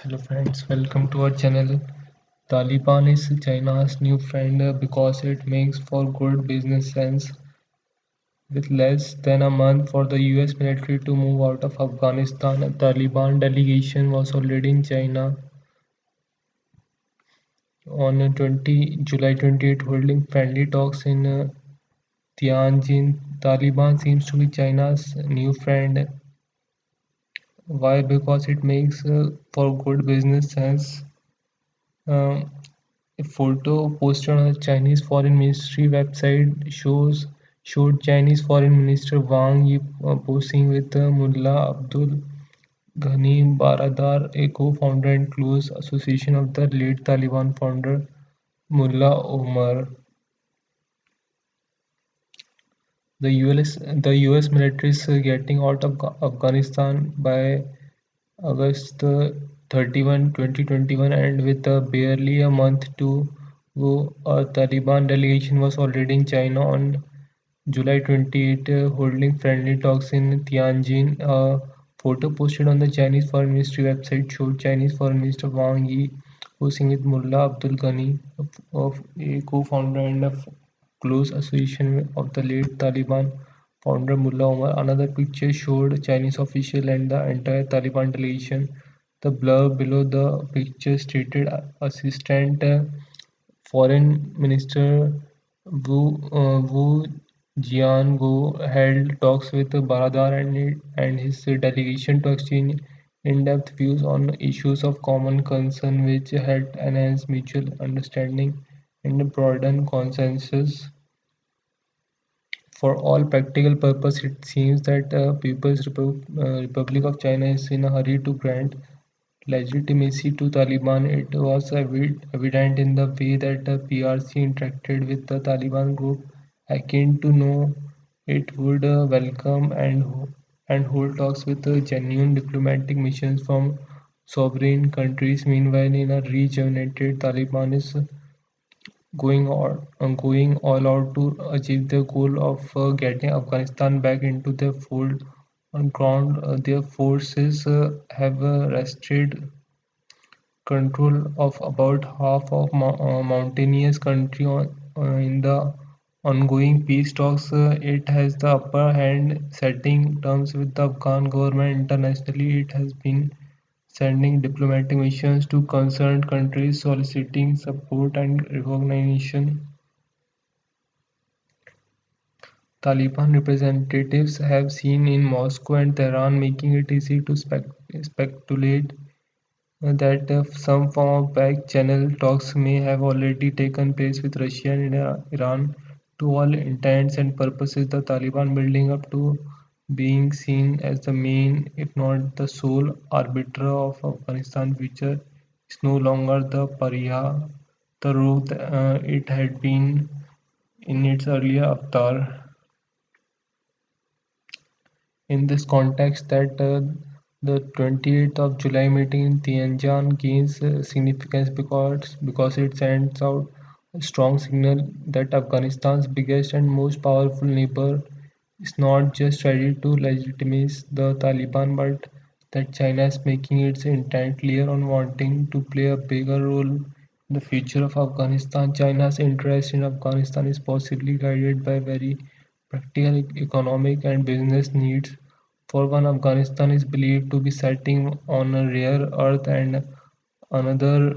Hello friends, welcome to our channel. Taliban is China's new friend because it makes for good business sense. With less than a month for the US military to move out of Afghanistan, a Taliban delegation was already in China on July 28 holding friendly talks in Tianjin. Taliban seems to be China's new friend. Why? Because it makes for good business sense. Um, A photo posted on the Chinese Foreign Ministry website showed Chinese Foreign Minister Wang Yi posing with Mullah Abdul Ghani Baradar, a co-founder and close association of the late Taliban founder Mullah Omar. The US military is getting out of Afghanistan by August 31, 2021, and with barely a month to go, a Taliban delegation was already in China on July 28, holding friendly talks in Tianjin. A photo posted on the Chinese Foreign Ministry website showed Chinese Foreign Minister Wang Yi posing with Mullah Abdul Ghani, of a co-founder and a close association of the late Taliban founder Mullah Omar. Another picture showed Chinese official and the entire Taliban delegation. The blurb below the picture stated Assistant Foreign Minister Wu Jianguo held talks with Baradar and his delegation to exchange in-depth views on issues of common concern which helped enhance mutual understanding and broaden consensus. For all practical purposes, it seems that Republic of China is in a hurry to grant legitimacy to Taliban. It was evident in the way that the PRC interacted with the Taliban group, akin to know it would welcome and hold talks with genuine diplomatic missions from sovereign countries. Meanwhile, in a rejuvenated Taliban is going all out to achieve their goal of getting Afghanistan back into their fold. On ground, their forces have wrested control of about half of mountainous country in the ongoing peace talks. It has the upper hand setting terms with the Afghan government. Internationally, it has been sending diplomatic missions to concerned countries soliciting support and recognition. Taliban representatives have seen in Moscow and Tehran, making it easy to speculate that some form of back channel talks may have already taken place with Russia and Iran. To all intents and purposes, the Taliban building up to being seen as the main, if not the sole, arbiter of Afghanistan future is no longer the pariah, the rogue it had been in its earlier avatar. In this context, that the 28th of July meeting in Tianjin gains significance because it sends out a strong signal that Afghanistan's biggest and most powerful neighbor is not just ready to legitimize the Taliban, but that China is making its intent clear on wanting to play a bigger role in the future of Afghanistan. China's interest in Afghanistan is possibly guided by very practical economic and business needs. For one, Afghanistan is believed to be sitting on a rare earth and another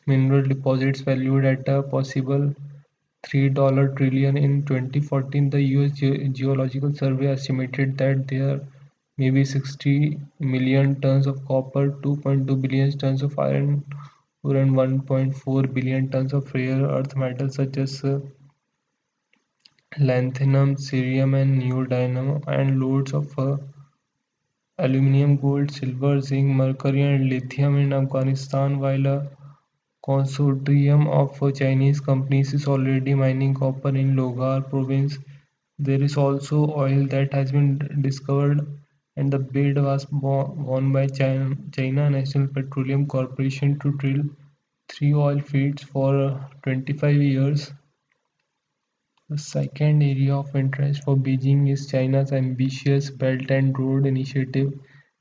mineral deposits valued at a possible $3 trillion. In 2014, the US Geological Survey estimated that there may be 60 million tons of copper, 2.2 billion tons of iron ore, and 1.4 billion tons of rare earth metals such as lanthanum, cerium, and neodymium, and loads of aluminum, gold, silver, zinc, mercury, and lithium in Afghanistan, while a consortium of Chinese companies is already mining copper in Logar province. There is also oil that has been discovered, and the bid was won by China National Petroleum Corporation to drill three oil fields for 25 years. The second area of interest for Beijing is China's ambitious Belt and Road Initiative,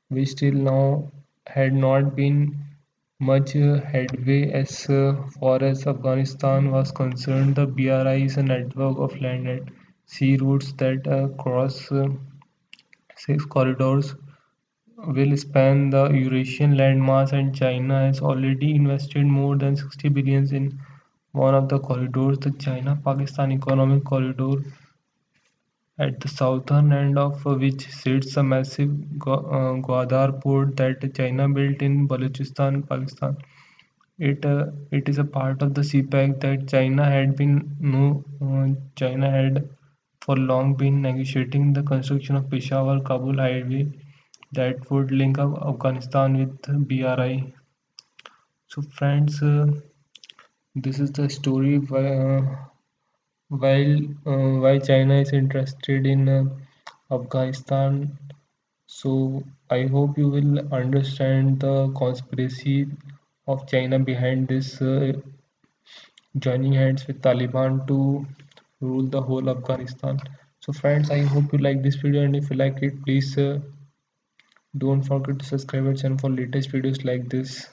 which till now had not been much headway as far as Afghanistan was concerned. The BRI is a network of land and sea routes that cross six corridors will span the Eurasian landmass, and China has already invested more than 60 billion in one of the corridors, the China-Pakistan Economic Corridor, at the southern end of which sits a massive Gwadar port that China built in Balochistan, Pakistan. It is a part of the CPEC that China had for long been negotiating the construction of Peshawar-Kabul highway that would link up Afghanistan with BRI. So friends, this is the story why China is interested in Afghanistan. So I hope you will understand the conspiracy of China behind this joining hands with Taliban to rule the whole Afghanistan. So friends, I hope you like this video, and if you like it, please don't forget to subscribe our channel for latest videos like this.